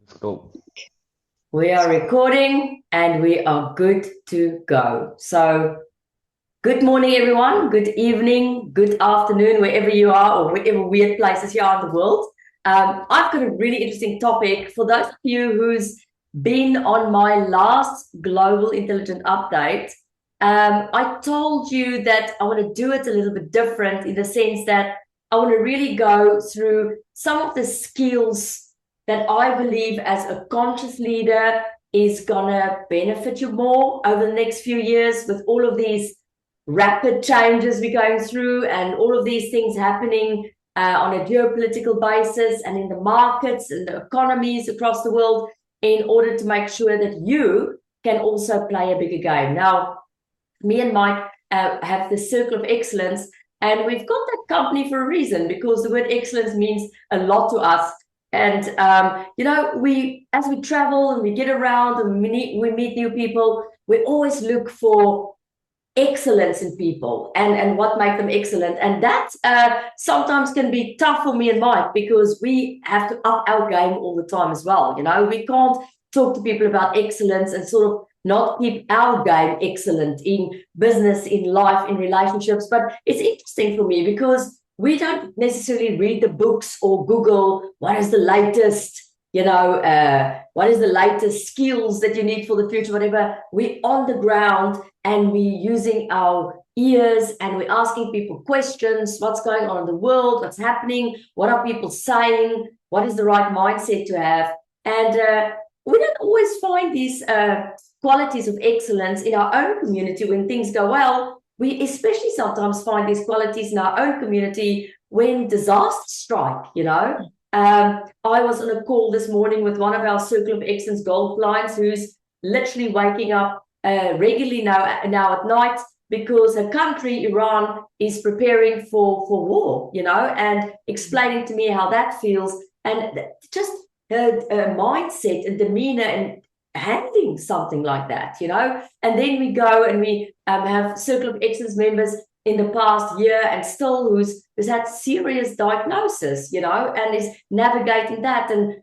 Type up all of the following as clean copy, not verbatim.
Cool. We are recording and we are good to go. So, good morning, everyone. Good evening, good afternoon, wherever you are or whatever weird places you are in the world. I've got a really interesting topic for those of you who's been on my last Global Intelligent Update. I told you that I want to do it a little bit different in the sense that I want to really go through some of the skills that I believe as a conscious leader is gonna benefit you more over the next few years with all of these rapid changes we're going through and all of these things happening on a geopolitical basis and in the markets and the economies across the world in order to make sure that you can also play a bigger game. Now, me and Mike have the Circle of Excellence, and we've got that company for a reason because the word excellence means a lot to us. And we as we travel and we get around and we meet new people, we always look for excellence in people and what make them excellent. And that sometimes can be tough for me and Mike because we have to up our game all the time as well. We can't talk to people about excellence and sort of not keep our game excellent in business, in life, in relationships. But it's interesting for me because we don't necessarily read the books or Google what is the latest what is the latest skills that you need for the future, whatever. We're on the ground and we're using our ears and we're asking people questions. What's going on in the world? What's happening? What are people saying? What is the right mindset to have? And we don't always find these qualities of excellence in our own community when things go well. We especially sometimes find these qualities in our own community when disasters strike. I was on a call this morning with one of our Circle of Excellence Gold clients who's literally waking up regularly now at night because her country, Iran, is preparing for war, and explaining to me how that feels and just her mindset and demeanor and handling something like that. And then we go and we have Circle of Excellence members in the past year and still who's had serious diagnosis, and is navigating that and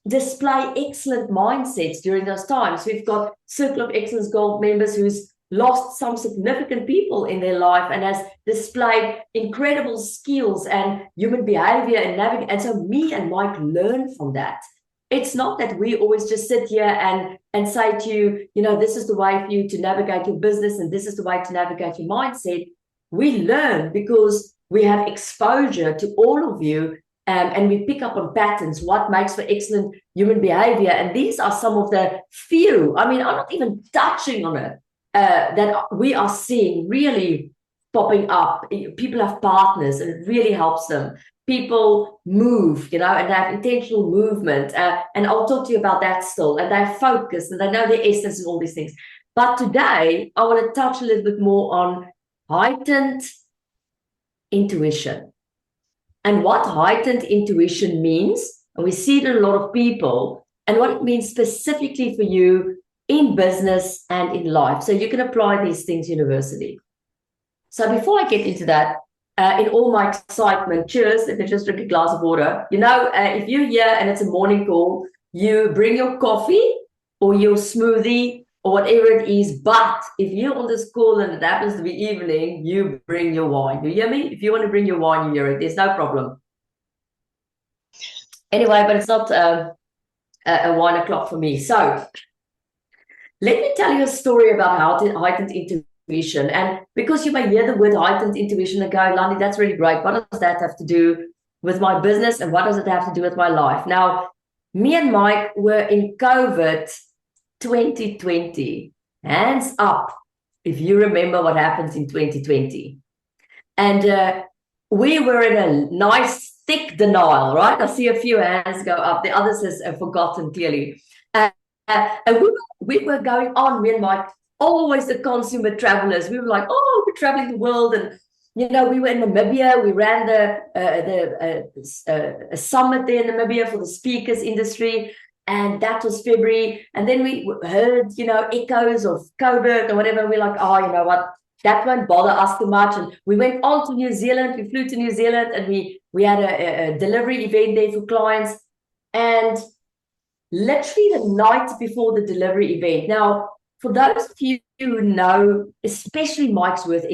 display excellent mindsets during those times. We've got Circle of Excellence Gold members who's lost some significant people in their life and has displayed incredible skills and human behavior and navigate. And so me and Mike learn from that. It's not that we always just sit here and say to you, this is the way for you to navigate your business and this is the way to navigate your mindset. We learn because we have exposure to all of you, and we pick up on patterns, what makes for excellent human behavior. And these are some of the few, I'm not even touching on it, that we are seeing really popping up. People have partners and it really helps them. People move, and they have intentional movement. And I'll talk to you about that still. And they're focused and they know their essence and all these things. But today, I want to touch a little bit more on heightened intuition and what heightened intuition means. And we see it in a lot of people and what it means specifically for you in business and in life. So you can apply these things universally. So before I get into that, in all my excitement, cheers, let me just drink a glass of water. If you're here and it's a morning call, you bring your coffee or your smoothie or whatever it is. But if you're on this call and it happens to be evening, you bring your wine. You hear me? If you want to bring your wine, you hear it. There's no problem. Anyway, but it's not a 1 o'clock for me. So let me tell you a story about heightened intuition. And because you may hear the word heightened intuition and go, Landi, that's really great. What does that have to do with my business? And what does it have to do with my life? Now, me and Mike were in COVID 2020. Hands up if you remember what happened in 2020. And we were in a nice thick denial, right? I see a few hands go up. The others has forgotten clearly. And we were going on, me and Mike, always the consumer travelers. We were like, oh, we're traveling the world. And, we were in Namibia. We ran a summit there in Namibia for the speakers industry. And that was February. And then we heard, echoes of COVID or whatever. And we're like, oh, you know what? That won't bother us too much. And we went on to New Zealand. We flew to New Zealand and we had a delivery event there for clients. And literally the night before the delivery event. Now, for those of you who know, especially Mike's worth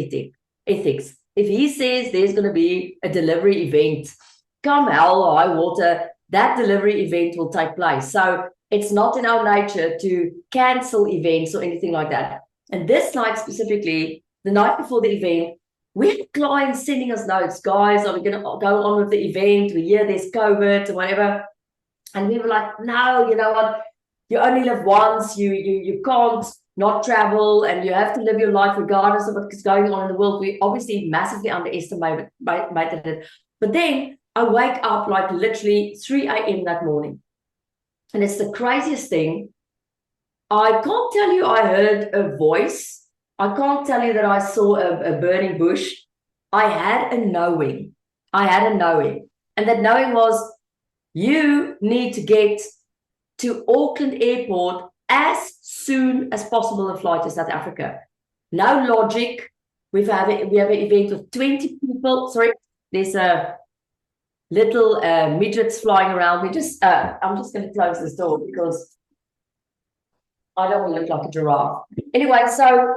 ethics, if he says there's going to be a delivery event, come hell or high water, that delivery event will take place. So it's not in our nature to cancel events or anything like that. And this night specifically, the night before the event, we had clients sending us notes, guys, are we going to go on with the event? We hear there's COVID or whatever. And we were like, no, you know what? You only live once. You can't not travel, and you have to live your life regardless of what's going on in the world. We obviously massively underestimated it. But then I wake up like literally 3 a.m. that morning. And it's the craziest thing. I can't tell you I heard a voice. I can't tell you that I saw a burning bush. I had a knowing. And that knowing was, you need to get to Auckland Airport as soon as possible and fly to South Africa. No logic. We have an event with 20 people. Sorry, there's a little midgets flying around. I'm just going to close this door because I don't want to look like a giraffe. Anyway, so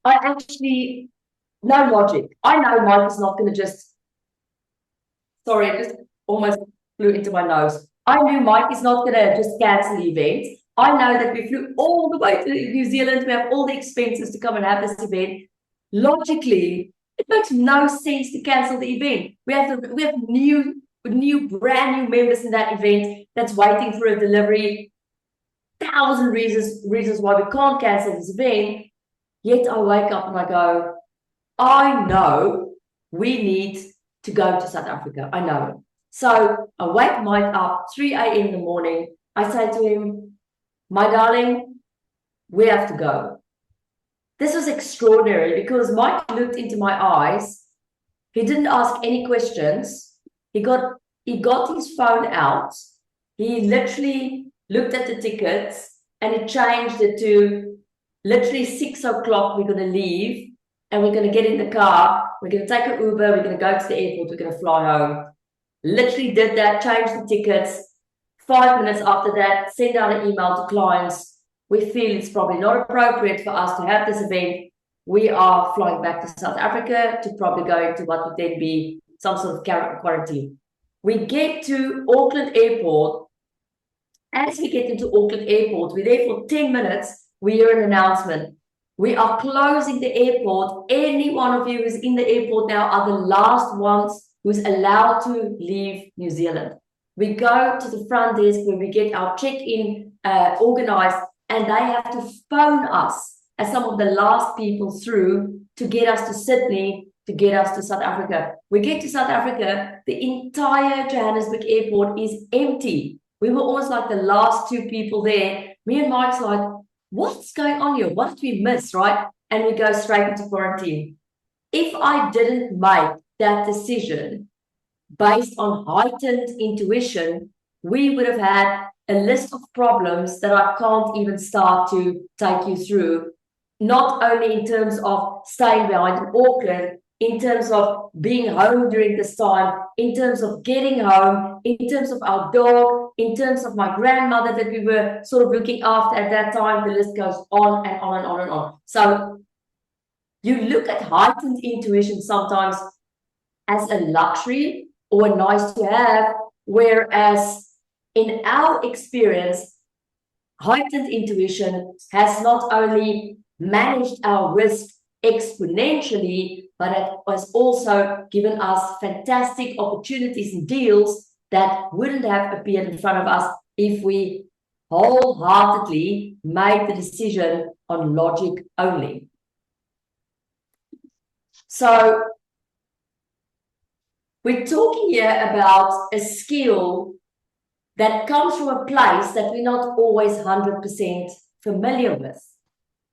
I actually, no logic. I know Mike is not going to just, sorry, I just almost flew into my nose. I knew Mike is not going to just cancel the event. I know that we flew all the way to New Zealand. We have all the expenses to come and have this event. Logically, it makes no sense to cancel the event. We have brand new members in that event that's waiting for a delivery. 1,000 reasons why we can't cancel this event. Yet I wake up and I go, I know we need to go to South Africa. I know it. So I wake Mike up 3 a.m. in the morning. I say to him, my darling, we have to go. This was extraordinary because Mike looked into my eyes. He didn't ask any questions. He got his phone out. He literally looked at the tickets and he changed it to literally 6 o'clock. We're going to leave and we're going to get in the car. We're going to take an Uber. We're going to go to the airport. We're going to fly home. Literally did that, changed the tickets. 5 minutes after that, send out an email to clients. We feel it's probably not appropriate for us to have this event. We are flying back to South Africa to probably go into what would then be some sort of quarantine. We get to Auckland Airport. As we get into Auckland Airport, we're there for 10 minutes. We hear an announcement. We are closing the airport. Any one of you who's in the airport now are the last ones who's allowed to leave New Zealand. We go to the front desk where we get our check-in organized, and they have to phone us as some of the last people through to get us to Sydney, to get us to South Africa. We get to South Africa, the entire Johannesburg airport is empty. We were almost like the last 2 people there. Me and Mike's like, what's going on here? What did we miss, right? And we go straight into quarantine. If I didn't make that decision based on heightened intuition, we would have had a list of problems that I can't even start to take you through, not only in terms of staying behind in Auckland, in terms of being home during this time, in terms of getting home, in terms of our dog, in terms of my grandmother that we were sort of looking after at that time. The list goes on and on and on and on. So you look at heightened intuition sometimes as a luxury or a nice to have, whereas in our experience, heightened intuition has not only managed our risk exponentially, but it has also given us fantastic opportunities and deals that wouldn't have appeared in front of us if we wholeheartedly made the decision on logic only. So we're talking here about a skill that comes from a place that we're not always 100% familiar with.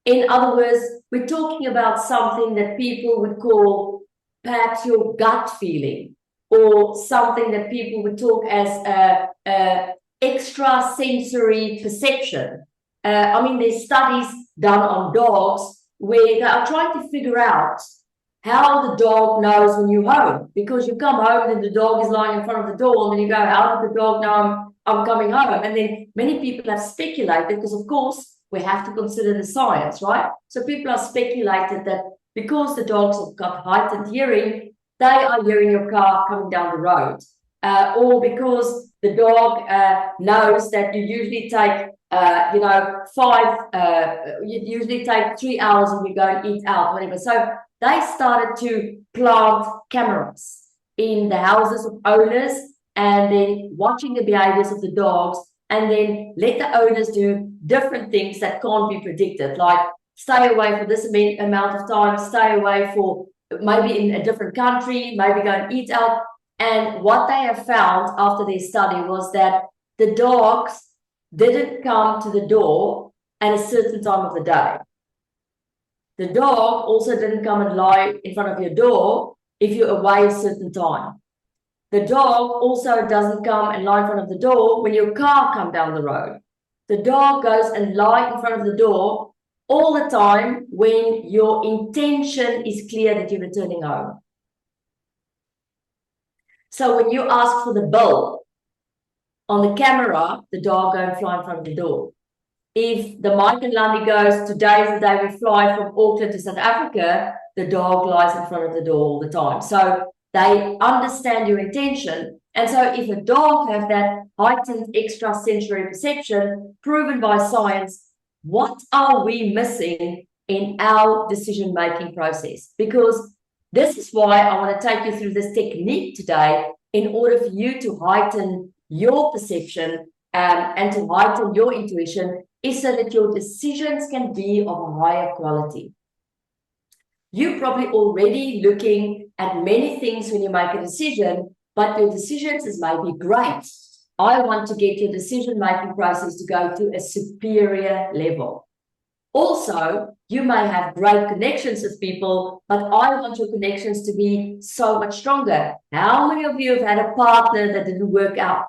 In other words, we're talking about something that people would call perhaps your gut feeling, or something that people would talk as extrasensory perception. I mean, there's studies done on dogs where they are trying to figure out how the dog knows when you're home, because you come home and the dog is lying in front of the door, and then you go, how did the dog know I'm coming home? And then many people have speculated, because of course we have to consider the science, right? So people have speculated that because the dogs have got heightened hearing, they are hearing your car coming down the road, or because the dog knows that you usually take you usually take 3 hours when you go and eat out, whatever. So they started to plant cameras in the houses of owners, and then watching the behaviors of the dogs, and then let the owners do different things that can't be predicted, like stay away for this amount of time, stay away for maybe in a different country, maybe go and eat out. And what they have found after their study was that the dogs didn't come to the door at a certain time of the day. The dog also didn't come and lie in front of your door if you're away a certain time. The dog also doesn't come and lie in front of the door when your car comes down the road. The dog goes and lie in front of the door all the time when your intention is clear that you're returning home. So when you ask for the bill on the camera, the dog goes and fly in front of the door. If the Mike and Lundy goes, today is the day we fly from Auckland to South Africa, the dog lies in front of the door all the time. So they understand your intention. And so if a dog has that heightened extrasensory perception proven by science, what are we missing in our decision-making process? Because this is why I want to take you through this technique today, in order for you to heighten your perception and to heighten your intuition, is so that your decisions can be of a higher quality. You're probably already looking at many things when you make a decision, but your decisions is maybe great. I want to get your decision-making process to go to a superior level. Also, you may have great connections with people, but I want your connections to be so much stronger. How many of you have had a partner that didn't work out?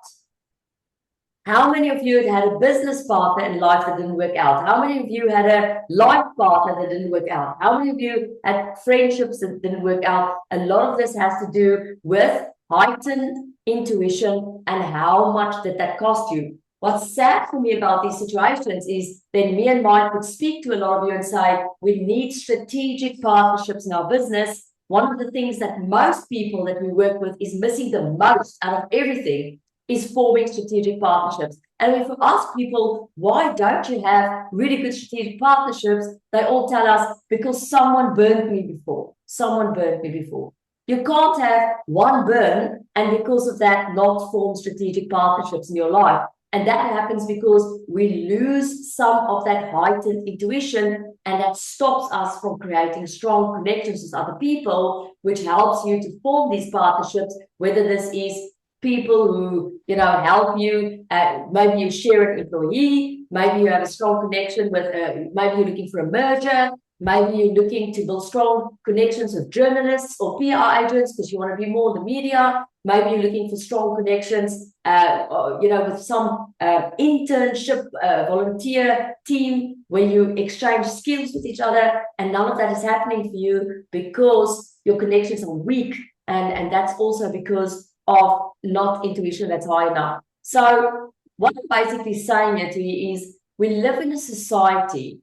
How many of you had a business partner in life that didn't work out? How many of you had a life partner that didn't work out? How many of you had friendships that didn't work out? A lot of this has to do with heightened intuition and how much did that cost you. What's sad for me about these situations is then me and Mike would speak to a lot of you and say, we need strategic partnerships in our business. One of the things that most people that we work with is missing the most out of everything is forming strategic partnerships. And if we ask people, why don't you have really good strategic partnerships? They all tell us, because someone burned me before. Someone burned me before. You can't have one burn and because of that not form strategic partnerships in your life. And that happens because we lose some of that heightened intuition, and that stops us from creating strong connections with other people, which helps you to form these partnerships, whether this is people who, help you, maybe you share an employee, maybe you have a strong connection with, maybe you're looking for a merger, maybe you're looking to build strong connections with journalists or PR agents because you want to be more in the media, maybe you're looking for strong connections, with some internship, volunteer team where you exchange skills with each other, and none of that is happening for you because your connections are weak, and that's also because of not intuition that's high enough. So what I'm basically saying here to you is we live in a society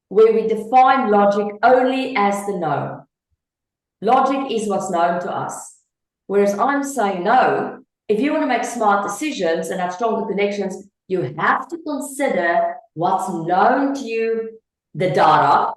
where we define logic only as the known. Logic is what's known to us. Whereas I'm saying, no, if you want to make smart decisions and have stronger connections, you have to consider what's known to you, the data,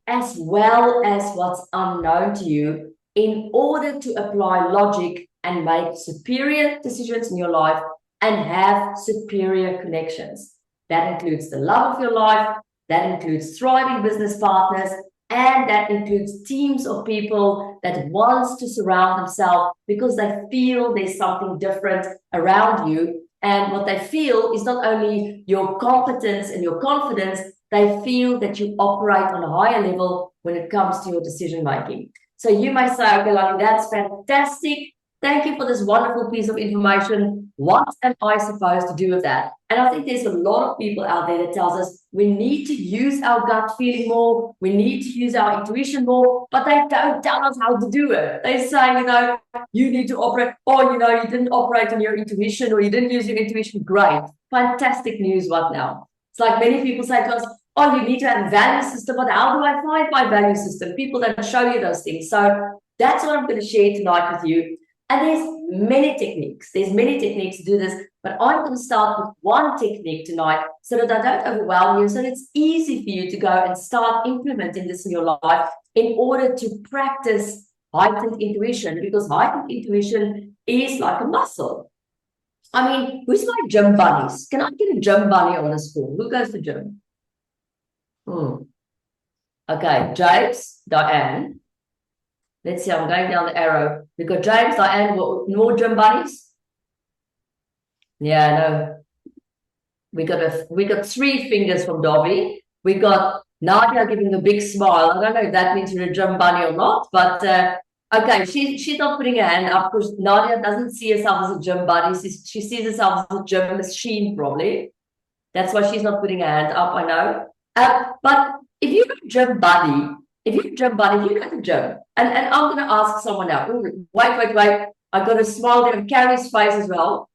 as well as what's unknown to you, in order to apply logic and make superior decisions in your life and have superior connections. That includes the love of your life, that includes thriving business partners, and that includes teams of people that wants to surround themselves because they feel there's something different around you. And what they feel is not only your competence and your confidence, they feel that you operate on a higher level when it comes to your decision making. So you may say, okay, Lani, that's fantastic. Thank you for this wonderful piece of information. What am I supposed to do with that? And I think there's a lot of people out there that tells us we need to use our gut feeling more, we need to use our intuition more, but they don't tell us how to do it. They say, you need to operate, or, you didn't operate on your intuition, or you didn't use your intuition. Great. Fantastic news. What now? It's like many people say to us, oh, you need to have a value system, but how do I find my value system? People don't show you those things. So that's what I'm going to share tonight with you. And there's many techniques. There's many techniques to do this, but I'm going to start with one technique tonight so that I don't overwhelm you, so that it's easy for you to go and start implementing this in your life in order to practice heightened intuition, because heightened intuition is like a muscle. I mean, who's my gym bunnies? Can I get a gym bunny on the school? Who goes to gym? Okay, James, Diane. Let's see, I'm going down the arrow. We've got James, Diane, more gym bunnies. Yeah, no. We got 3 fingers from Dobby. We got Nadia giving a big smile. I don't know if that means you're a gym bunny or not, but okay, she's not putting her hand up because Nadia doesn't see herself as a gym bunny. She sees herself as a gym machine, probably. That's why she's not putting her hand up, I know. But if you're a gym bunny, if you go to the gym, and I'm going to ask someone now. Wait. I got a smile there on Carrie's face as well.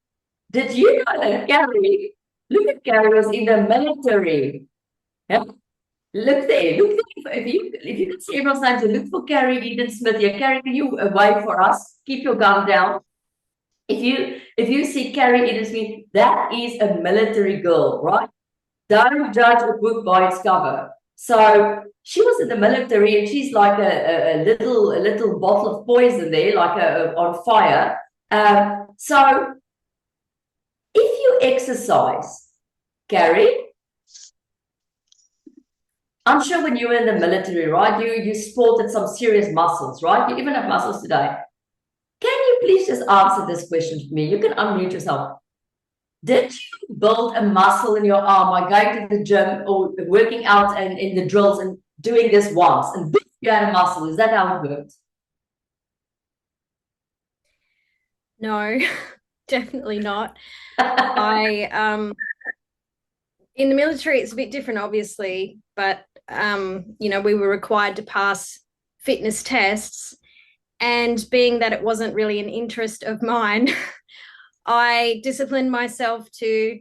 Did you know that Carrie, look at Carrie, was in the military? Yeah? Look there. If you can see everyone's names, look for Carrie Eden Smith here. Carrie, can you wave for us? Keep your gun down. If you see Carrie Eden Smith, that is a military girl, right? Don't judge a book by its cover. So she was in the military, and she's like a little bottle of poison there, like on fire. So if you exercise, Carrie, I'm sure when you were in the military, right, you sported some serious muscles, right? You even have muscles today. Can you please just answer this question for me? You can unmute yourself. Did you build a muscle in your arm by going to the gym or working out and in the drills and doing this once, and you had a muscle? Is that how it worked? No, definitely not. I in the military it's a bit different, obviously, but we were required to pass fitness tests, and being that it wasn't really an interest of mine, I disciplined myself to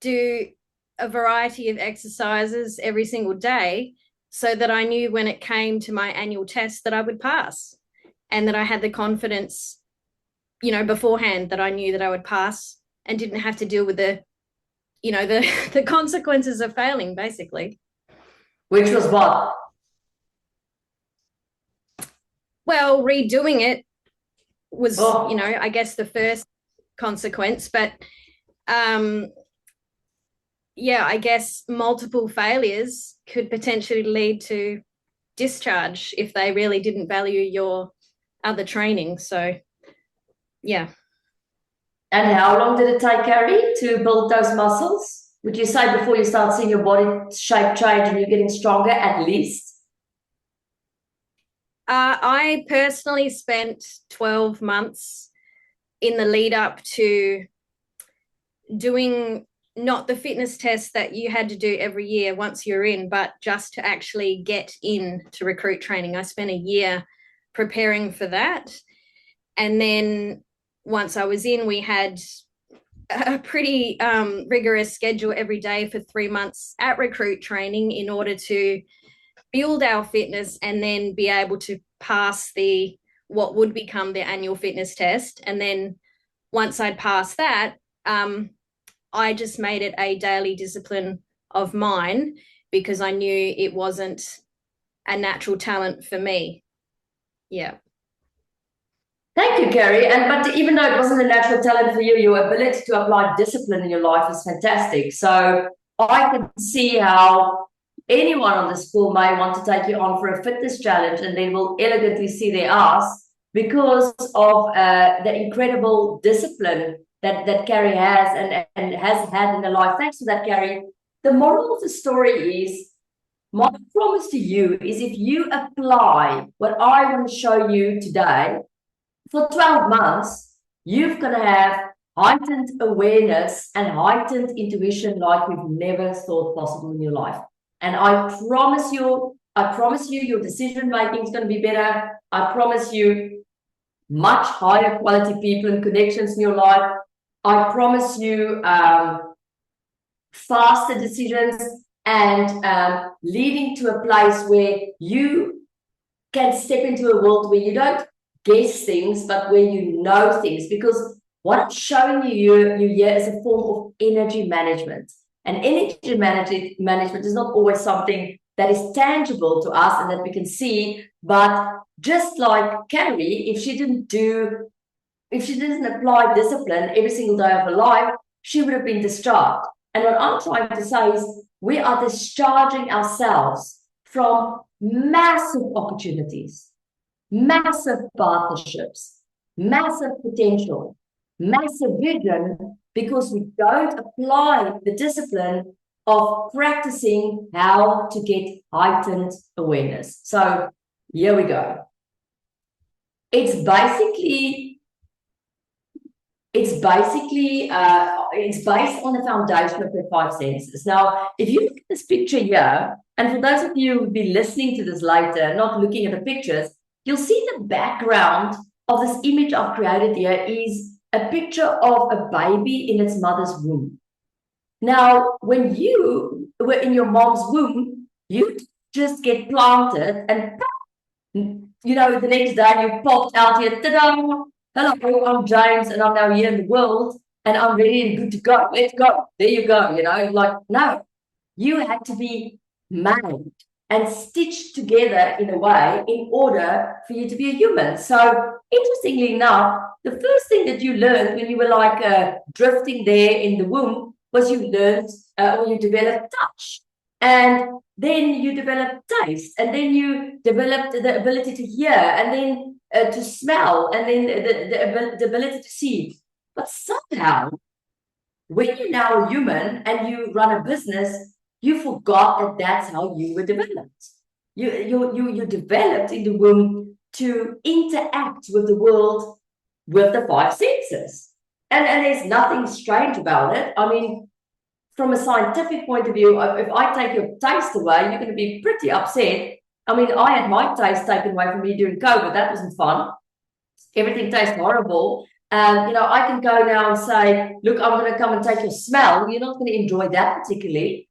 do a variety of exercises every single day so that I knew when it came to my annual test that I would pass, and that I had the confidence, beforehand, that I knew that I would pass and didn't have to deal with the consequences of failing, basically. Which was what? Well, redoing it was, I guess the first consequence, but I guess multiple failures could potentially lead to discharge if they really didn't value your other training. So, yeah. And how long did it take, Carrie, to build those muscles? Would you say before you start seeing your body shape change and you're getting stronger, at least? I personally spent 12 months in the lead up to doing not the fitness test that you had to do every year once you're in, but just to actually get in to recruit training. I spent a year preparing for that. And then once I was in, we had a pretty rigorous schedule every day for 3 months at recruit training in order to build our fitness and then be able to pass what would become the annual fitness test. And then once I'd passed that, I just made it a daily discipline of mine because I knew it wasn't a natural talent for me. Yeah. Thank you, Carrie. But even though it wasn't a natural talent for you, your ability to apply discipline in your life is fantastic. So I can see how anyone on the school may want to take you on for a fitness challenge, and they will elegantly see their ass because of the incredible discipline that Carrie has and has had in her life. Thanks for that, Carrie. The moral of the story is, my promise to you is, if you apply what I want to show you today, for 12 months, you're going to have heightened awareness and heightened intuition like you've never thought possible in your life. And I promise you, your decision making is going to be better. I promise you much higher quality people and connections in your life. I promise you faster decisions and leading to a place where you can step into a world where you don't guess things, but where you know things. Because what I'm showing you here is a form of energy management. And energy management is not always something that is tangible to us and that we can see, but just like Carrie, if she didn't apply discipline every single day of her life, she would have been discharged. And what I'm trying to say is we are discharging ourselves from massive opportunities, massive partnerships, massive potential, massive vision, because we don't apply the discipline of practicing how to get heightened awareness. So here we go. It's based on the foundation of the five senses. Now, if you look at this picture here, and for those of you who will be listening to this later, not looking at the pictures, you'll see the background of this image I've created here is a picture of a baby in its mother's womb. Now, when you were in your mom's womb, you just get planted and, you know, the next day you popped out here, ta-da! Hello, I'm James, and I'm now here in the world, and I'm ready and good to go. Let's go. There you go. You know, like, no, you had to be made and stitched together in a way in order for you to be a human. So, interestingly enough, the first thing that you learned when you were like drifting there in the womb was you learned or you developed touch. And then you developed taste, and then you developed the ability to hear, and then to smell, and then the ability to see. But somehow, when you're now a human and you run a business, you forgot that that's how you were developed. You developed in the womb to interact with the world with the five senses. And there's nothing strange about it. I mean, from a scientific point of view, if I take your taste away, you're going to be pretty upset. I mean, I had my taste taken away from me during COVID. That wasn't fun. Everything tastes horrible. And, you know, I can go now and say, look, I'm going to come and take your smell. You're not going to enjoy that particularly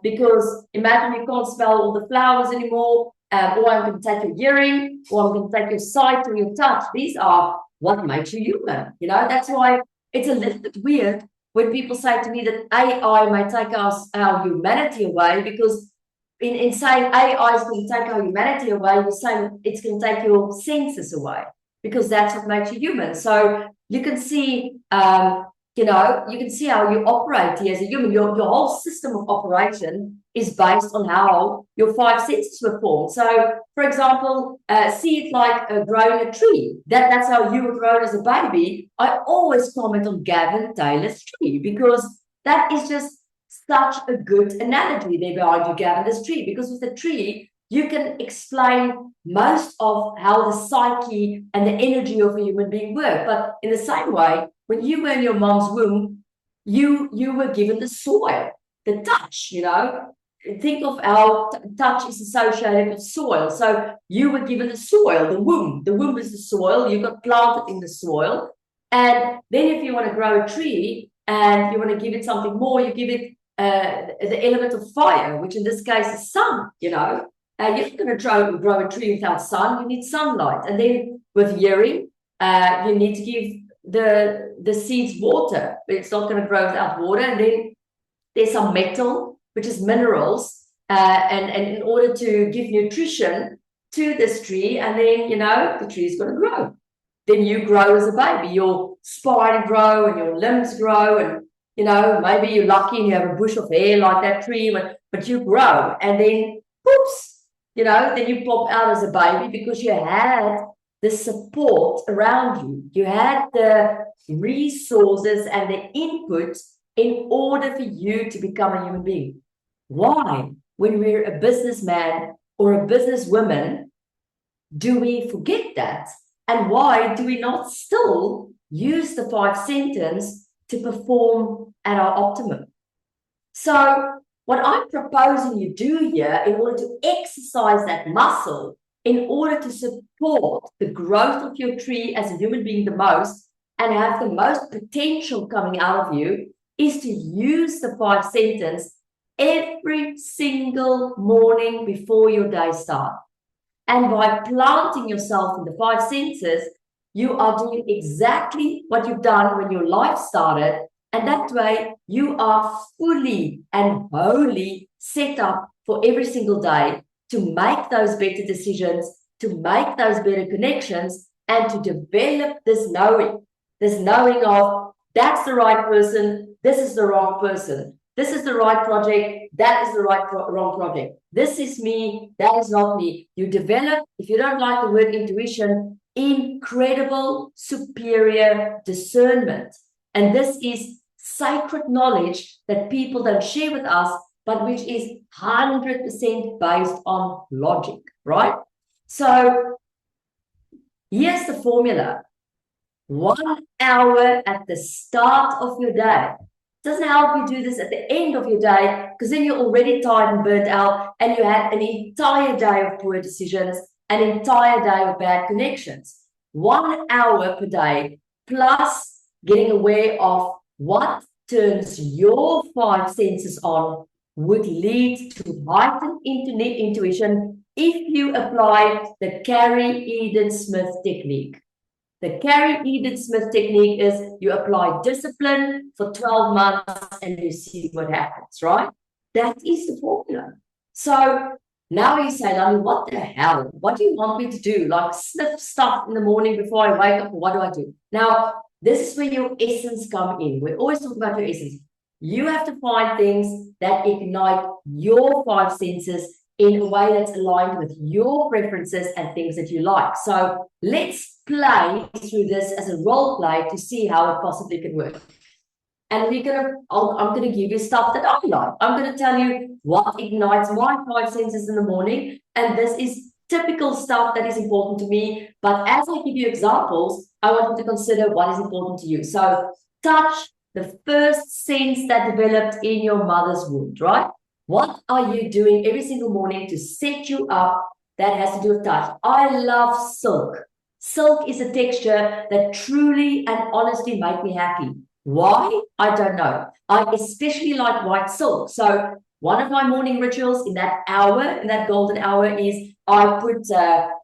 because imagine you can't smell all the flowers anymore, or I'm going to take your hearing, or I'm going to take your sight or your touch. These are what makes you human. You know, that's why it's a little bit weird when people say to me that AI may take our humanity away, because in saying AI is going to take our humanity away, you're saying it's going to take your senses away, because that's what makes you human. So you can see, you know, you can see how you operate here as a human. Your whole system of operation is based on how your five senses were formed. So, for example, see it like growing a tree. That's how you were grown as a baby. I always comment on Gavin Taylor's tree, because that is just such a good analogy there behind you, Gavin, this tree. Because with the tree, you can explain most of how the psyche and the energy of a human being work. But in the same way, when you were in your mom's womb, you were given the soil, the touch, you know. Think of how touch is associated with soil. So you were given the soil, the womb. The womb is the soil. You got planted in the soil. And then if you want to grow a tree and you want to give it something more, you give it the element of fire, which in this case is sun, you know. You're not going to grow a tree without sun. You need sunlight. And then with hearing, you need to give the seeds water. But it's not going to grow without water. And then there's some metal, which is minerals, and in order to give nutrition to this tree, and then, you know, the tree is going to grow. Then you grow as a baby. Your spine grow and your limbs grow, and, you know, maybe you're lucky and you have a bush of hair like that tree, but you grow. And then, whoops, you know, then you pop out as a baby because you had the support around you. You had the resources and the input in order for you to become a human being. Why, when we're a businessman or a businesswoman, do we forget that? And why do we not still use the 5 sentence to perform at our optimum? So what I'm proposing you do here in order to exercise that muscle, in order to support the growth of your tree as a human being the most and have the most potential coming out of you, is to use the 5 sentence every single morning before your day starts. And by planting yourself in the 5 senses, you are doing exactly what you've done when your life started. And that way you are fully and wholly set up for every single day to make those better decisions, to make those better connections, and to develop this knowing of that's the right person, this is the wrong person. This is the right project, that is the wrong project. This is me, that is not me. You develop, if you don't like the word intuition, incredible, superior discernment. And this is sacred knowledge that people don't share with us, but which is 100% based on logic, right? So here's the formula. 1 hour at the start of your day. Doesn't help you do this at the end of your day, because then you're already tired and burnt out, and you had an entire day of poor decisions, an entire day of bad connections. 1 hour per day, plus getting aware of what turns your 5 senses on, would lead to heightened intuition if you apply the Carrie Eden Smith technique. The Carrie Eden Smith technique is you apply discipline for 12 months and you see what happens, right? That is the formula. So now you say, Lani, what the hell? What do you want me to do? Like sniff stuff in the morning before I wake up? Or what do I do? Now, this is where your essence come in. We always talk about your essence. You have to find things that ignite your 5 senses in a way that's aligned with your preferences and things that you like. So let's play through this as a role play to see how it possibly could work. And I'm gonna give you stuff that I like. I'm gonna tell you what ignites my 5 senses in the morning, and this is typical stuff that is important to me. But as I give you examples, I want you to consider what is important to you. So touch, the first sense that developed in your mother's womb, right? What are you doing every single morning to set you up that has to do with touch? I love silk. Silk is a texture that truly and honestly make me happy. Why? I don't know. I especially like white silk. So one of my morning rituals in that hour, in that golden hour, is I put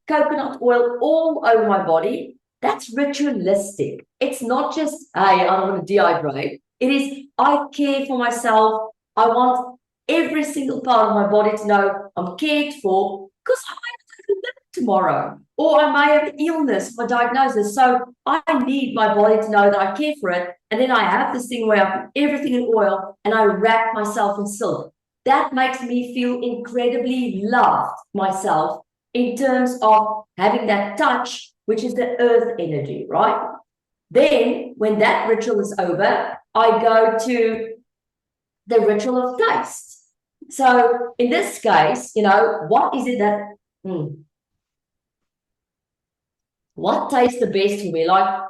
coconut oil all over my body. That's ritualistic. It's not just, hey, I don't want to dehydrate. It is, I care for myself. I want every single part of my body to know I'm cared for, because I might have tomorrow, or I may have illness or diagnosis. So I need my body to know that I care for it. And then I have this thing where I put everything in oil and I wrap myself in silk. That makes me feel incredibly loved myself in terms of having that touch, which is the earth energy, right? Then when that ritual is over, I go to the ritual of taste. So in this case, what is it that, what tastes the best for me? Like,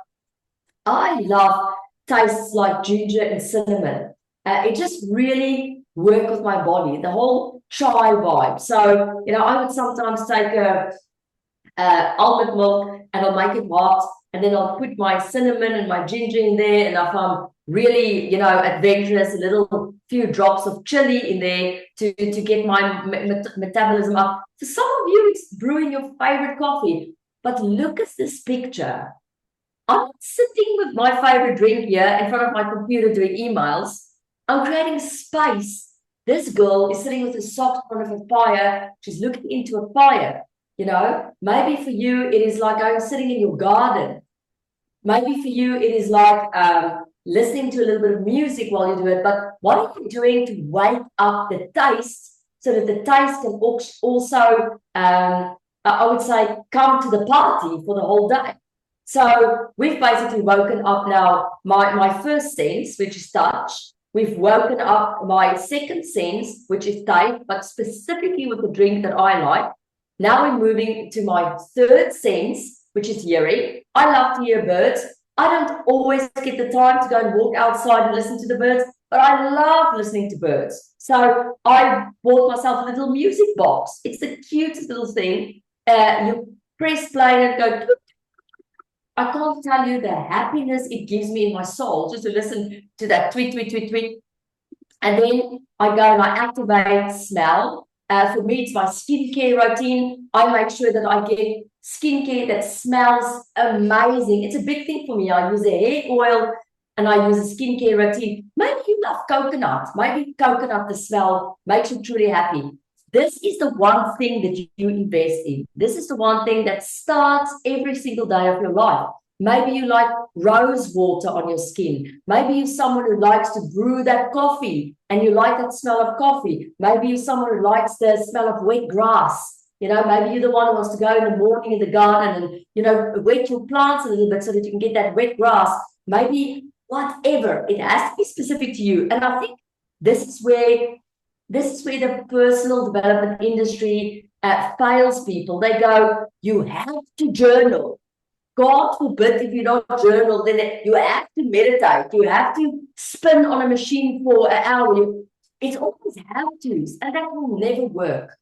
I love tastes like ginger and cinnamon. It just really works with my body, the whole chai vibe. So, I would sometimes take almond milk and I'll make it hot, and then I'll put my cinnamon and my ginger in there, and if I'm really, adventurous, a little few drops of chili in there to get my metabolism up. For some of you, it's brewing your favorite coffee. But look at this picture. I'm sitting with my favorite drink here in front of my computer doing emails. I'm creating space. This girl is sitting with her socks in front of a fire. She's looking into a fire. Maybe for you, it is like I'm sitting in your garden. Maybe for you, it is like listening to a little bit of music while you do it. But what are you doing to wake up the taste so that the taste can also, I would say, come to the party for the whole day? So we've basically woken up now my first sense, which is touch. We've woken up my second sense, which is taste, but specifically with the drink that I like. Now we're moving to my third sense, which is hearing. I love to hear birds. I don't always get the time to go and walk outside and listen to the birds, but I love listening to birds. So I bought myself a little music box. It's the cutest little thing. You press play and go. I can't tell you the happiness it gives me in my soul just to listen to that tweet, tweet, tweet, tweet. And then I go and I activate smell. For me, it's my skincare routine. I make sure that I get skincare that smells amazing. It's a big thing for me. I use a hair oil and I use a skincare routine. Maybe you love coconut. Maybe coconut, the smell makes you truly happy. This is the one thing that you invest in. This is the one thing that starts every single day of your life. Maybe you like rose water on your skin. Maybe you're someone who likes to brew that coffee and you like that smell of coffee. Maybe you're someone who likes the smell of wet grass. You know, maybe you're the one who wants to go in the morning in the garden and, you know, wet your plants a little bit so that you can get that wet grass. Maybe whatever. It has to be specific to you. And I think this is where the personal development industry fails people. They go, you have to journal. God forbid if you don't journal, then you have to meditate. You have to spin on a machine for an hour. It's always have-tos, and that will never work.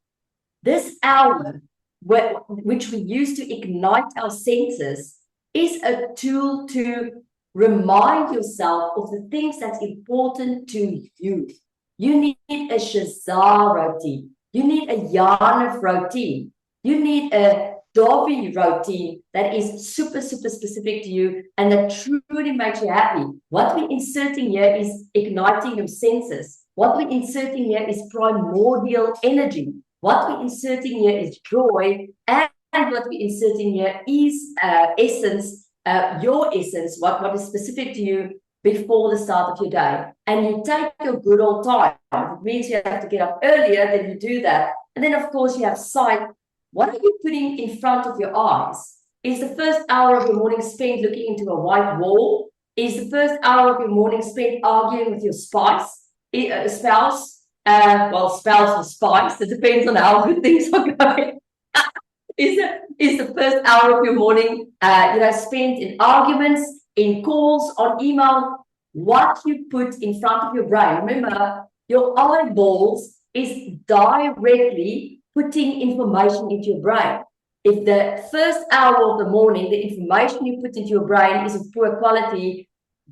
This hour, which we use to ignite our senses, is a tool to remind yourself of the things that's important to you. You need a Shazar routine. You need a Janif routine. You need a Dobby routine that is super, super specific to you and that truly makes you happy. What we're inserting here is igniting your senses. What we're inserting here is primordial energy. What we're inserting here is joy. And what we're inserting here is essence, your essence, what is specific to you before the start of your day. And you take your good old time. It means you have to get up earlier, then you do that. And then, of course, you have sight. What are you putting in front of your eyes? Is the first hour of your morning spent looking into a white wall? Is the first hour of your morning spent arguing with your spouse? Well, spouse or spice, it depends on how good things are going. Is the first hour of your morning, spent in arguments, in calls, on email? What you put in front of your brain. Remember, your eyeballs is directly putting information into your brain. If the first hour of the morning, the information you put into your brain is of poor quality,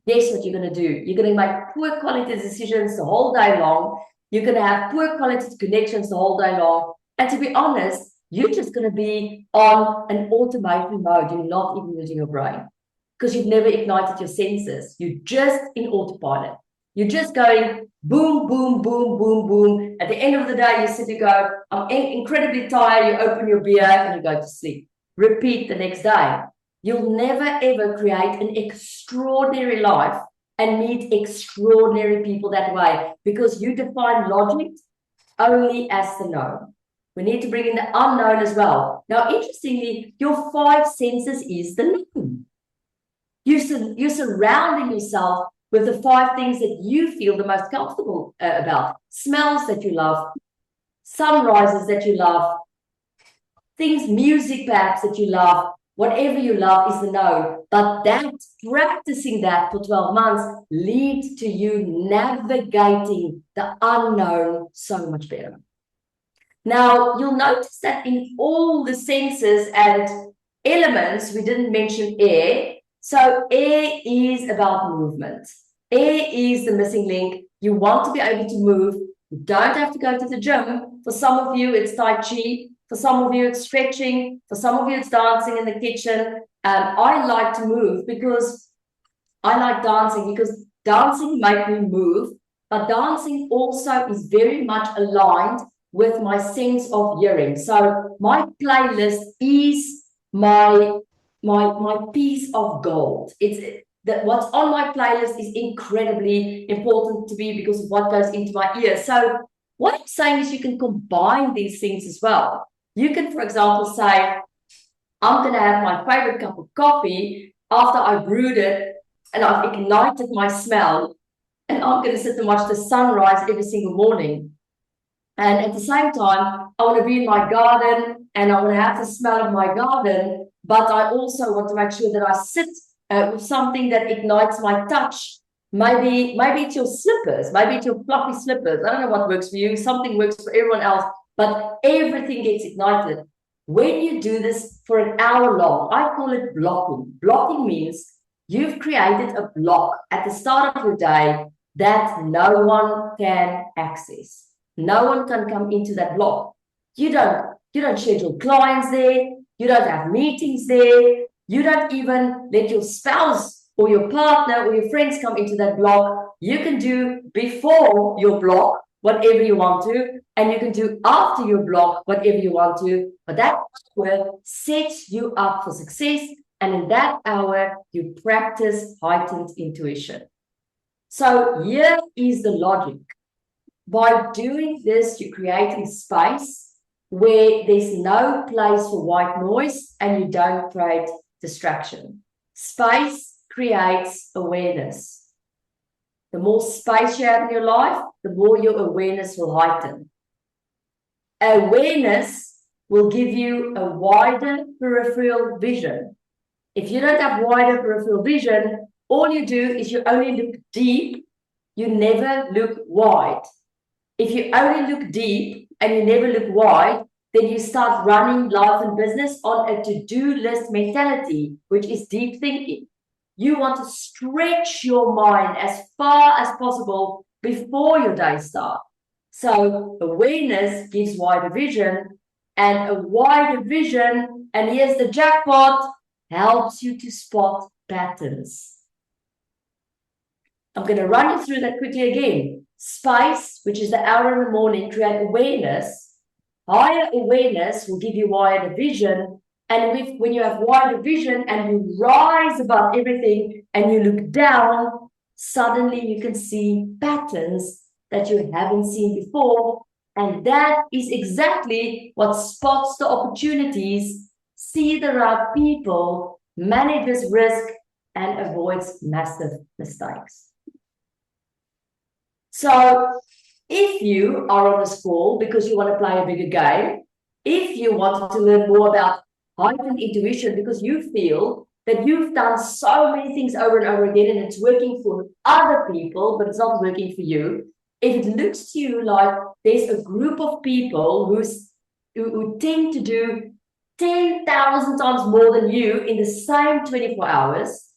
guess what you're going to do? You're going to make poor quality decisions the whole day long. You're going to have poor quality connections the whole day long. And to be honest, you're just going to be on an automated mode. You're not even using your brain because you've never ignited your senses. You're just in autopilot. You're just going boom, boom, boom, boom, boom. At the end of the day, you sit and go, I'm incredibly tired. You open your beer and you go to sleep. Repeat the next day. You'll never, ever create an extraordinary life and meet extraordinary people that way because you define logic only as the known. We need to bring in the unknown as well. Now, interestingly, your five senses is the known. You're surrounding yourself with the five things that you feel the most comfortable about. Smells that you love, sunrises that you love, things, music perhaps that you love, whatever you love is the known. But practicing that for 12 months leads to you navigating the unknown so much better. Now, you'll notice that in all the senses and elements, we didn't mention air. So air is about movement. Air is the missing link. You want to be able to move. You don't have to go to the gym. For some of you, it's Tai Chi. For some of you, it's stretching. For some of you, it's dancing in the kitchen. I like to move because I like dancing because dancing makes me move. But dancing also is very much aligned with my sense of hearing. So my playlist is my piece of gold. It's that what's on my playlist is incredibly important to me because of what goes into my ear. So what I'm saying is you can combine these things as well. You can, for example, say, I'm going to have my favorite cup of coffee after I brewed it and I've ignited my smell, and I'm going to sit and watch the sunrise every single morning. And at the same time, I want to be in my garden and I want to have the smell of my garden. but I also want to make sure that I sit with something that ignites my touch. Maybe it's your slippers, maybe it's your fluffy slippers. I don't know what works for you. Something works for everyone else, but everything gets ignited. When you do this for an hour long, I call it blocking. Blocking means you've created a block at the start of your day that no one can access. No one can come into that block. You don't schedule clients there. You don't have meetings there. You don't even let your spouse or your partner or your friends come into that block. You can do before your block whatever you want to, and you can do after your block whatever you want to. But that hour sets you up for success, and in that hour, you practice heightened intuition. So here is the logic. By doing this, you're creating space where there's no place for white noise and you don't create distraction. Space creates awareness. The more space you have in your life, the more your awareness will heighten. Awareness will give you a wider peripheral vision. If you don't have wider peripheral vision, all you do is you only look deep, you never look wide. If you only look deep and you never look wide, then you start running life and business on a to-do list mentality, which is deep thinking. You want to stretch your mind as far as possible before your day starts. So awareness gives wider vision, and a wider vision, and here's the jackpot, helps you to spot patterns. I'm going to run you through that quickly again. Space, which is the hour in the morning, create awareness. Higher awareness will give you wider vision. And when you have wider vision and you rise above everything and you look down, suddenly you can see patterns that you haven't seen before. And that is exactly what spots the opportunities, sees the right people, manages risk, and avoids massive mistakes. So if you are on this call because you want to play a bigger game, if you want to learn more about heightened intuition because you feel that you've done so many things over and over again and it's working for other people, but it's not working for you, if it looks to you like there's a group of people who tend to do 10,000 times more than you in the same 24 hours,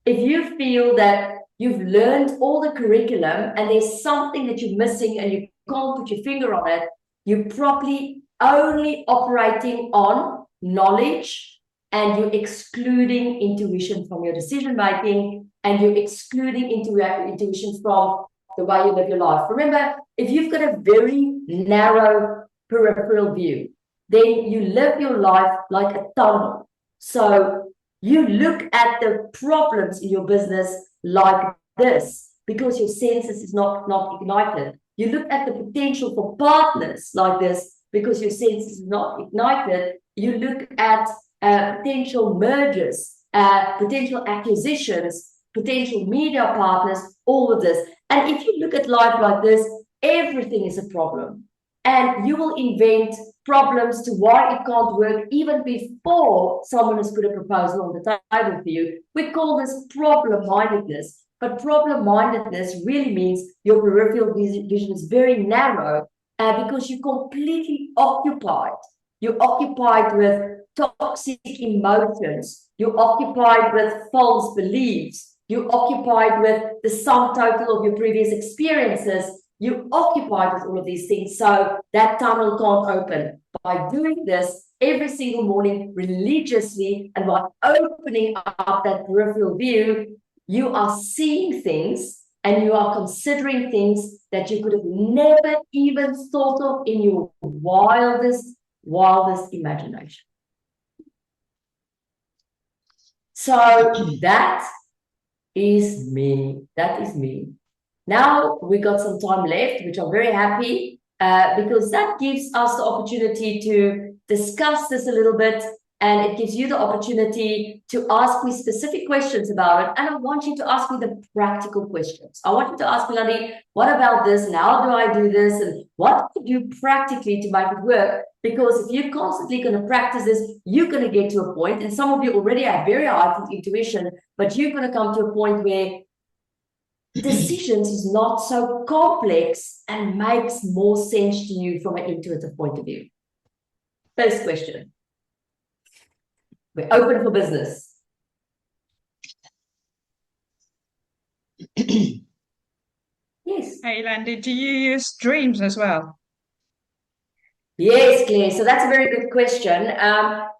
if you feel that you've learned all the curriculum and there's something that you're missing and you can't put your finger on it, you're probably only operating on knowledge and you're excluding intuition from your decision making and you're excluding intuition from the way you live your life. Remember, if you've got a very narrow peripheral view, then you live your life like a tunnel. So you look at the problems in your business like this because your senses is not ignited. You look at the potential for partners like this because your senses is not ignited. You look at potential mergers, potential acquisitions, potential media partners, all of this. And if you look at life like this, everything is a problem. And you will invent problems to why it can't work even before someone has put a proposal on the table for you. We call this problem-mindedness. But problem-mindedness really means your peripheral vision is very narrow because you're completely occupied. You're occupied with toxic emotions. You're occupied with false beliefs. You're occupied with the sum total of your previous experiences. You're occupied with all of these things, so that tunnel can't open. By doing this every single morning religiously and by opening up that peripheral view, you are seeing things and you are considering things that you could have never even thought of in your wildest imagination. So that is me. That is me. Now we got some time left, which I'm very happy because that gives us the opportunity to discuss this a little bit. and it gives you the opportunity to ask me specific questions about it. And I want you to ask me the practical questions. I want you to ask me, Landi, what about this? And how do I do this? And what do you do practically to make it work? Because if you're constantly going to practice this, you're going to get to a point, and some of you already have very heightened intuition, but you're going to come to a point where decisions is not so complex and makes more sense to you from an intuitive point of view. First question. We're open for business. Yes. Hey, Landi, do you use dreams as well? Yes, Claire. So that's a very good question.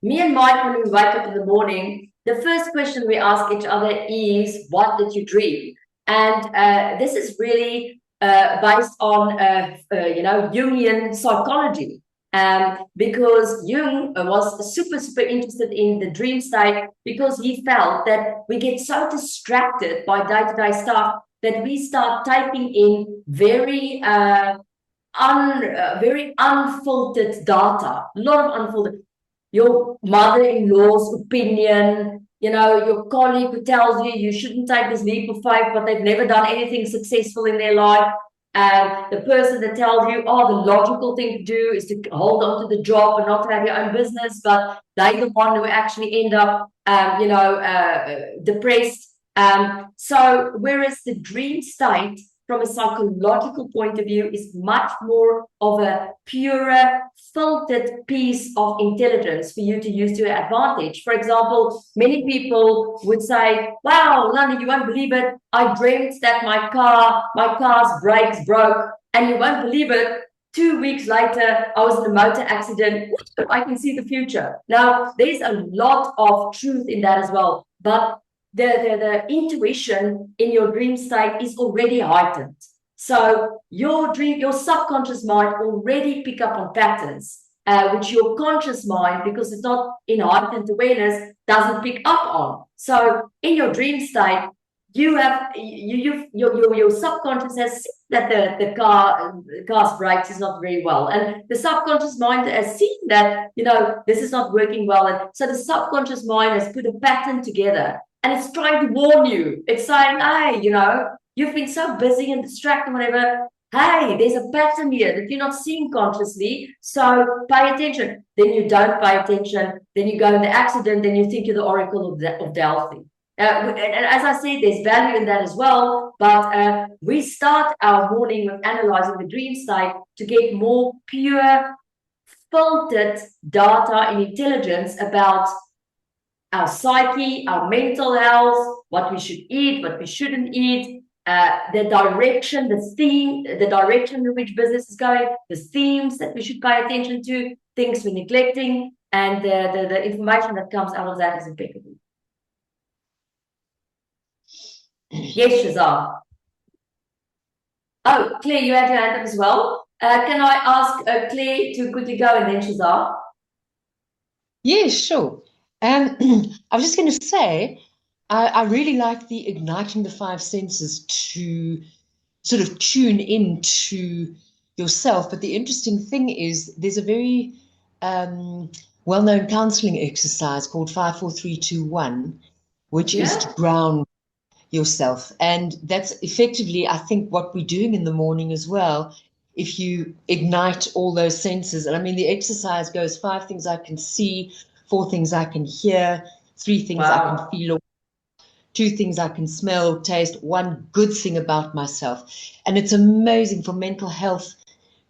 Me and Mike, when we wake up in the morning, the first question we ask each other is, what did you dream? And this is really based on, Jungian psychology. Because Jung was super interested in the dream state, because he felt that we get so distracted by day-to-day stuff that we start taking in very unfiltered data, a lot of unfiltered. Your mother-in-law's opinion, your colleague who tells you you shouldn't take this leap of faith, but they've never done anything successful in their life. And the person that tells you, oh, the logical thing to do is to hold on to the job and not to have your own business, but they're the one who actually end up, depressed. So whereas the dream state, from a psychological point of view, is much more of a purer, filtered piece of intelligence for you to use to your advantage. For example, many people would say, wow, Landi, you won't believe it. I dreamt that my car's brakes broke, and you won't believe it. 2 weeks later, I was in a motor accident. I can see the future. Now, there's a lot of truth in that as well, but the intuition in your dream state is already heightened. So your subconscious mind already pick up on patterns, which your conscious mind, because it's not in heightened awareness, doesn't pick up on. So in your dream state, your subconscious has seen that the car's brakes is not very well, and the subconscious mind has seen that this is not working well, and so the subconscious mind has put a pattern together. And it's trying to warn you. It's saying, hey, you've been so busy and distracted, whatever. Hey, there's a pattern here that you're not seeing consciously. So pay attention. Then you don't pay attention. Then you go in the accident. Then you think you're the Oracle of Delphi. And as I said, there's value in that as well. But we start our morning with analyzing the dream state to get more pure, filtered data and intelligence about our psyche, our mental health, what we should eat, what we shouldn't eat, the direction, the direction in which business is going, the themes that we should pay attention to, things we're neglecting, and the information that comes out of that is impeccable. Yes, Shazar. Oh, Claire, you had your hand up as well. Can I ask Claire to quickly go, and then Shazar? Yes, sure. I was just going to say, I really like the igniting the five senses to sort of tune into yourself. But the interesting thing is there's a very well-known counseling exercise called 5-4-3-2-1, which is to ground yourself. And that's effectively, I think, what we're doing in the morning as well. If you ignite all those senses, and I mean, the exercise goes 5 things I can see, 4 things I can hear, 3 things I can feel, 2 things I can smell, taste, 1 good thing about myself. And it's amazing for mental health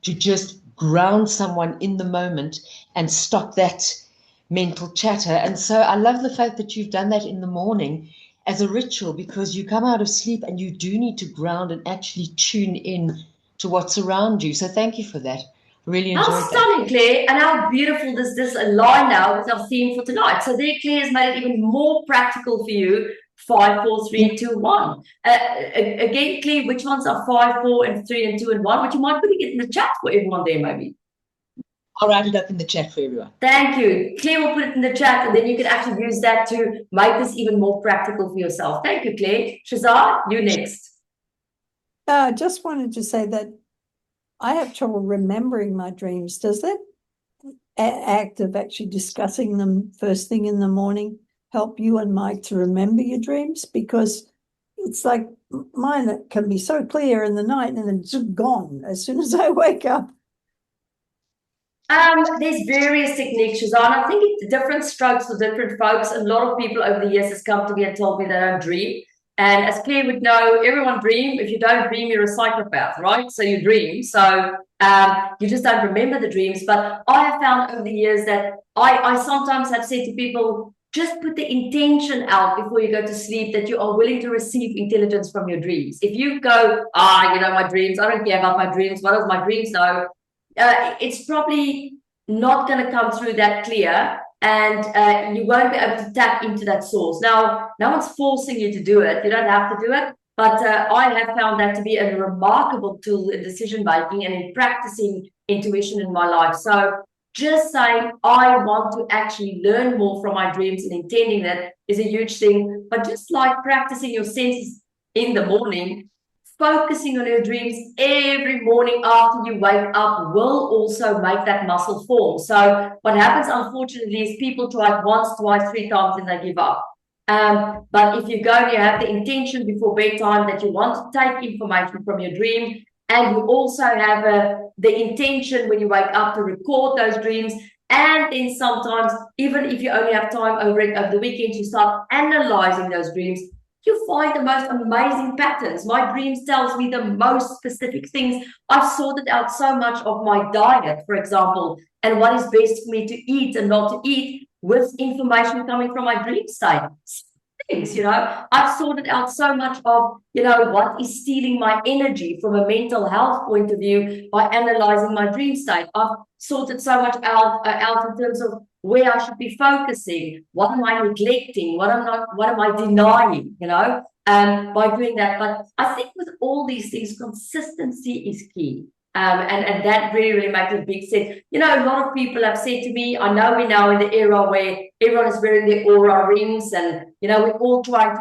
to just ground someone in the moment and stop that mental chatter. And so I love the fact that you've done that in the morning as a ritual, because you come out of sleep and you do need to ground and actually tune in to what's around you. So thank you for that. Really enjoyed that. How stunning, Claire, and how beautiful does this align now with our theme for tonight. So there, Claire has made it even more practical for you. 5, 4, 3, 2, 1. Again, Claire, which ones are 5, 4, and 3, and 2, and 1? Would you mind putting it in the chat for everyone there, maybe? I'll write it up in the chat for everyone. Thank you. Claire will put it in the chat, and then you can actually use that to make this even more practical for yourself. Thank you, Claire. Shazar, you next. I just wanted to say that I have trouble remembering my dreams. Does that act of actually discussing them first thing in the morning help you and Mike to remember your dreams? Because it's like mine that can be so clear in the night and then it's just gone as soon as I wake up. There's various techniques, Shazan. I think it's different strokes for different folks. A lot of people over the years has come to me and told me they don't dream. And as Claire would know, everyone dreams. If you don't dream, you're a psychopath, right? So you dream. So you just don't remember the dreams. But I have found over the years that I sometimes have said to people, just put the intention out before you go to sleep that you are willing to receive intelligence from your dreams. If you go, my dreams, I don't care about my dreams. What does my dreams know? It's probably not going to come through that clear, and you won't be able to tap into that source. Now, no one's forcing you to do it. You don't have to do it. But I have found that to be a remarkable tool in decision making and in practicing intuition in my life. So just saying, I want to actually learn more from my dreams and intending that is a huge thing. But just like practicing your senses in the morning, focusing on your dreams every morning after you wake up will also make that muscle form. So what happens, unfortunately, is people try it once, twice, 3 times, and they give up. But if you go and you have the intention before bedtime that you want to take information from your dream, and you also have the intention when you wake up to record those dreams, and then sometimes, even if you only have time over the weekend, you start analyzing those dreams, you find the most amazing patterns. My dreams tells me the most specific things. I've sorted out so much of my diet, for example, and what is best for me to eat and not to eat with information coming from my dream state. Things, I've sorted out so much of, what is stealing my energy from a mental health point of view by analyzing my dream state. I've sorted so much out in terms of where I should be focusing, what am I neglecting, what am I denying, by doing that. But I think with all these things, consistency is key. And that really, really makes a big sense. A lot of people have said to me, I know we're now in the era where everyone is wearing their Aura rings, and, we're all trying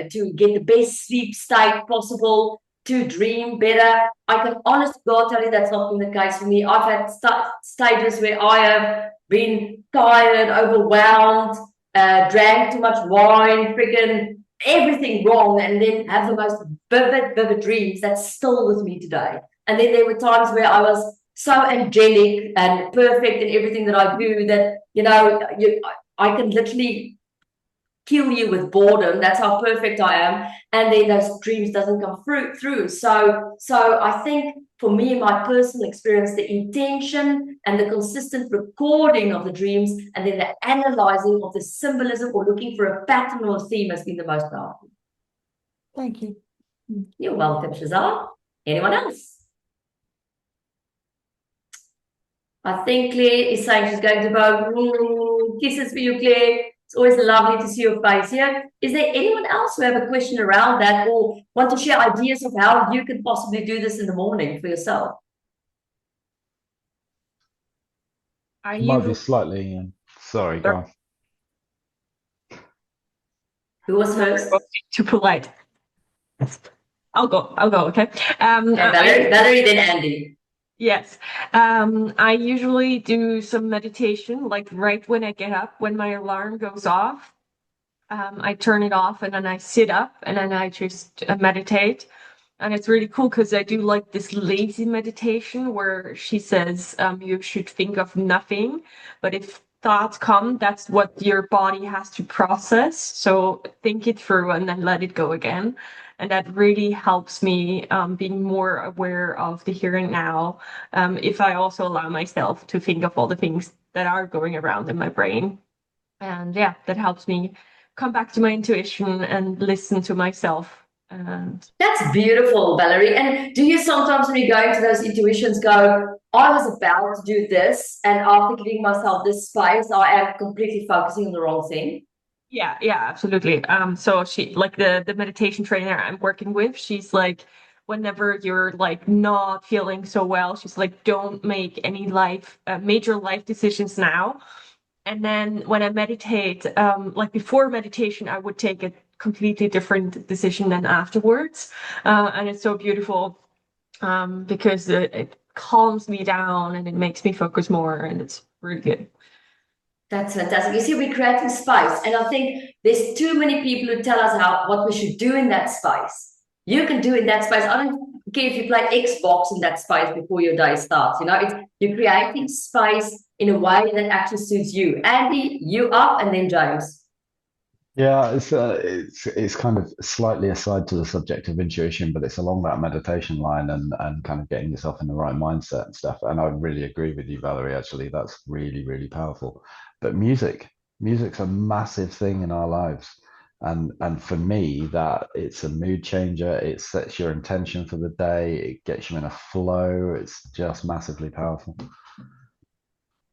to get the best sleep state possible, to dream better. I can honestly God tell you that's not been the case for me. I've had stages where I have been tired, overwhelmed, drank too much wine, friggin' everything wrong, and then have the most vivid dreams that's still with me today. And then there were times where I was so angelic and perfect in everything that I do that, I can literally kill you with boredom. That's how perfect I am. And then those dreams doesn't come through. So I think for me, in my personal experience, the intention and the consistent recording of the dreams and then the analyzing of the symbolism or looking for a pattern or a theme has been the most powerful. Thank you. You're welcome, Shazad. Anyone else? I think Claire is saying she's going to vote. Kisses for you, Claire. It's always lovely to see your face here. Is there anyone else who have a question around that or want to share ideas of how you could possibly do this in the morning for yourself? Might be slightly, sorry, go on. Who was first? Too polite. I'll go, okay. Valerie, then Andy. Yes. I usually do some meditation, like right when I get up, when my alarm goes off. I turn it off and then I sit up and then I just meditate. And it's really cool because I do like this lazy meditation where she says you should think of nothing, but if thoughts come, that's what your body has to process. So think it through and then let it go again. And that really helps me being more aware of the here and now. If I also allow myself to think of all the things that are going around in my brain. And yeah, that helps me come back to my intuition and listen to myself. That's beautiful, Valerie. And do you sometimes when you go into those intuitions go, I was about to do this, and after giving myself this space, I am completely focusing on the wrong thing? Yeah, absolutely. So she, like the meditation trainer I'm working with, she's like, whenever you're like not feeling so well, she's like, don't make any major life decisions now. And then when I meditate, like before meditation, I would take a completely different decision than afterwards. And it's so beautiful because it calms me down and it makes me focus more, and it's pretty good. That's fantastic. You see, we're creating space, and I think there's too many people who tell us what we should do in that space. You can do in that space. I don't care if you play Xbox in that space before your day starts. You know, you're creating space in a way that actually suits you. Andy, you up, and then James. Yeah, it's kind of slightly aside to the subject of intuition, but it's along that meditation line and kind of getting yourself in the right mindset and stuff. And I really agree with you, Valerie. Actually, that's really, really powerful. But music's a massive thing in our lives. And for me, that it's a mood changer. It sets your intention for the day. It gets you in a flow. It's just massively powerful.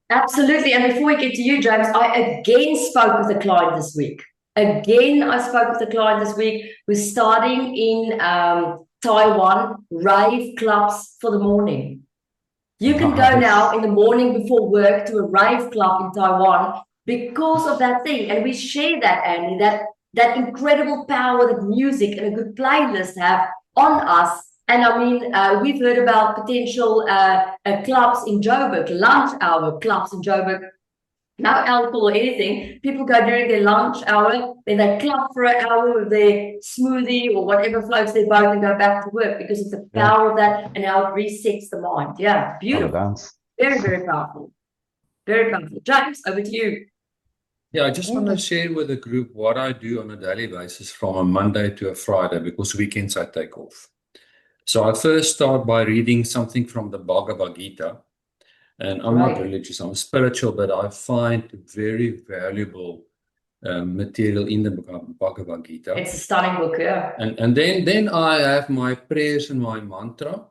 Absolutely. And before we get to you, James, I again spoke with a client this week. I spoke with a client this week who's starting in Taiwan, rave clubs for the morning. You can go now in the morning before work to a rave club in Taiwan because of that thing. And we share that, Andy, that incredible power that music and a good playlist have on us. And I mean, we've heard about potential clubs in Joburg, lunch hour clubs in Joburg. No alcohol or anything. People go during their lunch hour, then they club for an hour with their smoothie or whatever floats their boat and go back to work because of the power of that and how it resets the mind. Yeah, beautiful. Very, very powerful. Very powerful. James, over to you. Yeah, I just want to share with the group what I do on a daily basis from a Monday to a Friday, because weekends I take off. So I first start by reading something from the Bhagavad Gita. And I'm not religious, I'm spiritual, but I find very valuable material in the Bhagavad Gita. It's a stunning book, yeah. And then I have my prayers and my mantra.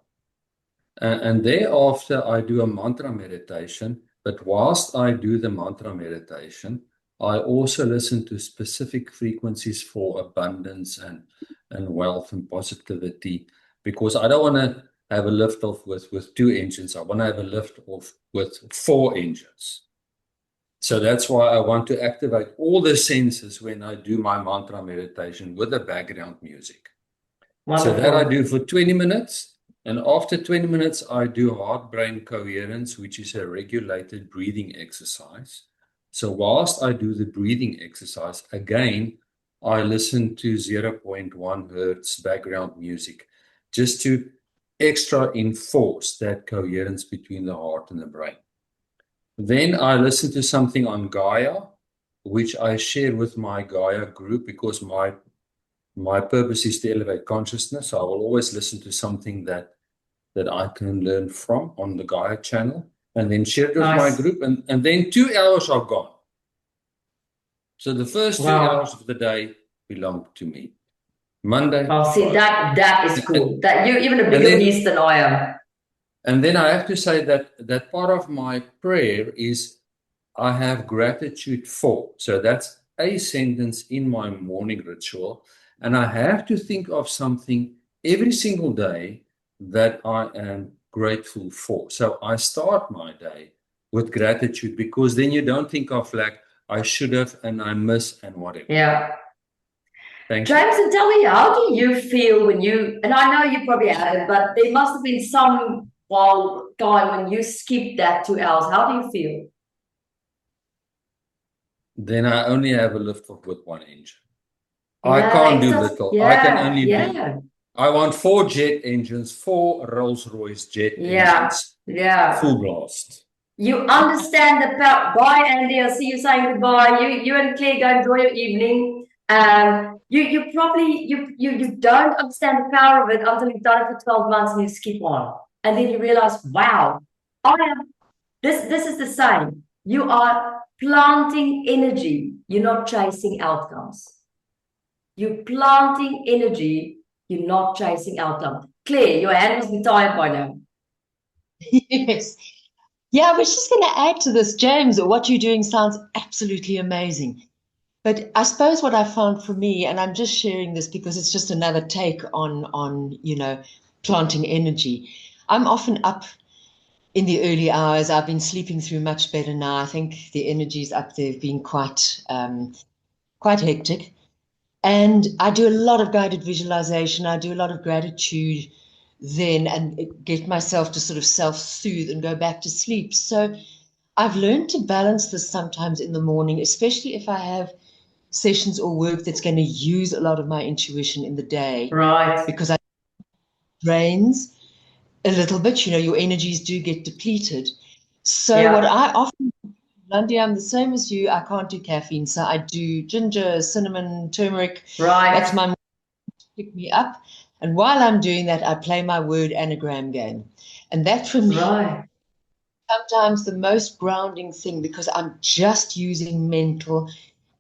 And thereafter I do a mantra meditation. But whilst I do the mantra meditation, I also listen to specific frequencies for abundance and wealth and positivity, because I don't want to have a lift off with 2 engines. I want to have a lift off with 4 engines. So that's why I want to activate all the senses when I do my mantra meditation with the background music. Wonderful. So that I do for 20 minutes. And after 20 minutes, I do heart-brain coherence, which is a regulated breathing exercise. So whilst I do the breathing exercise, again, I listen to 0.1 hertz background music just to extra enforce that coherence between the heart and the brain. Then I listen to something on Gaia, which I share with my Gaia group, because my purpose is to elevate consciousness. So I will always listen to something that I can learn from on the Gaia channel, and then share it with my group, and then 2 hours are gone. So the first 2 hours of the day belong to me. Monday. Oh, see, that is cool. That you're even a bigger beast than I am. And then I have to say that part of my prayer is I have gratitude for. So that's a sentence in my morning ritual. And I have to think of something every single day that I am grateful for. So I start my day with gratitude, because then you don't think of like, I should have and I miss and whatever. Yeah. Thank James, and tell me, how do you feel when you, and I know you probably haven't, but there must have been some time when you skipped that 2 hours. How do you feel? Then I only have a lift off with 1 engine. I can't do little. I can only do. I want 4 jet engines, 4 Rolls-Royce jet engines. Yeah. Full blast. You understand the power. Bye, Andy. I'll see you saying goodbye. You and Claire go enjoy your evening. You probably you don't understand the power of it until you've done it for 12 months and you skip on, and then you realize, wow, this is the same. You are planting energy. You're not chasing outcomes. You're planting energy. You're not chasing outcomes. Claire, your hand must be tired by now. Yes. Yeah, I was just going to add to this, James. What you're doing sounds absolutely amazing. But I suppose what I found for me, and I'm just sharing this because it's just another take on planting energy. I'm often up in the early hours. I've been sleeping through much better now. I think the energy's up there, been quite hectic. And I do a lot of guided visualization. I do a lot of gratitude then, and get myself to sort of self-soothe and go back to sleep. So I've learned to balance this sometimes in the morning, especially if I have sessions or work that's going to use a lot of my intuition in the day, Right. because I drains a little bit, your energies do get depleted. So Yeah. what I often, Lundy, I'm the same as you. I can't do caffeine, so I do ginger, cinnamon, turmeric. Right. That's my pick me up. And while I'm doing that, I play my word anagram game. And that for me, Right. sometimes the most grounding thing, because I'm just using mental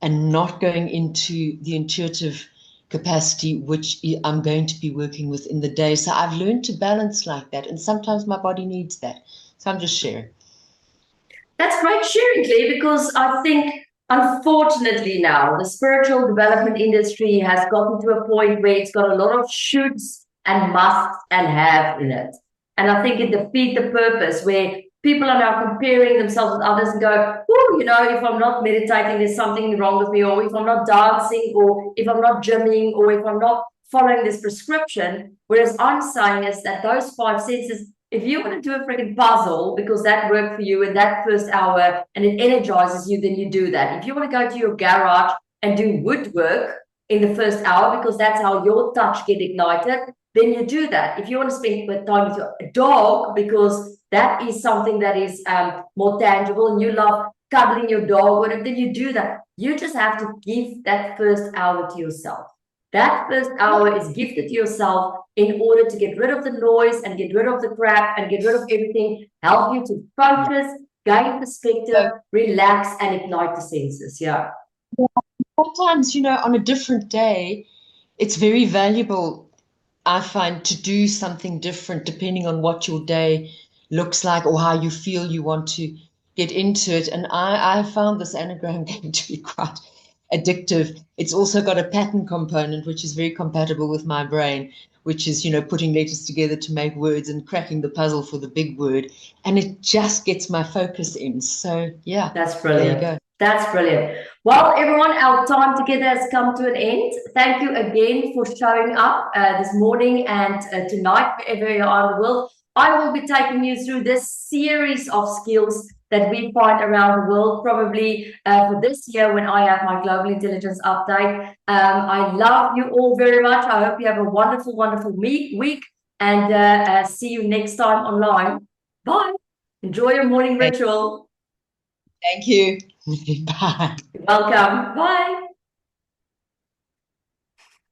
and not going into the intuitive capacity, which I'm going to be working with in the day. So I've learned to balance like that. And sometimes my body needs that. So I'm just sharing. That's great sharing, Claire, because I think, unfortunately, now the spiritual development industry has gotten to a point where it's got a lot of shoulds and musts and have in it. And I think it defeats the purpose, where people are now comparing themselves with others and go, oh, if I'm not meditating, there's something wrong with me, or if I'm not dancing, or if I'm not gymming, or if I'm not following this prescription. Whereas I'm saying is that those 5 senses, if you want to do a freaking puzzle because that worked for you in that first hour and it energizes you, then you do that. If you want to go to your garage and do woodwork in the first hour because that's how your touch get ignited, then you do that. If you want to spend time with your dog because that is something that is more tangible and you love cuddling your dog, then you do that. You just have to give that first hour to yourself. That first hour is gifted to yourself in order to get rid of the noise and get rid of the crap and get rid of everything, help you to focus, gain perspective, relax, and ignite the senses. Yeah. Sometimes, on a different day, it's very valuable, I find, to do something different depending on what your day looks like or how you feel you want to get into it. And I found this anagram game to be quite addictive. It's also got a pattern component, which is very compatible with my brain, which is, putting letters together to make words and cracking the puzzle for the big word. And it just gets my focus in. So, yeah. That's brilliant. There you go. That's brilliant. Well, everyone, our time together has come to an end. Thank you again for showing up this morning and tonight, wherever you are in the world. I will be taking you through this series of skills that we find around the world, probably for this year when I have my Global Intelligence Update. I love you all very much. I hope you have a wonderful, wonderful week and see you next time online. Bye. Enjoy your morning ritual. Thank you. Bye. You're welcome. Bye.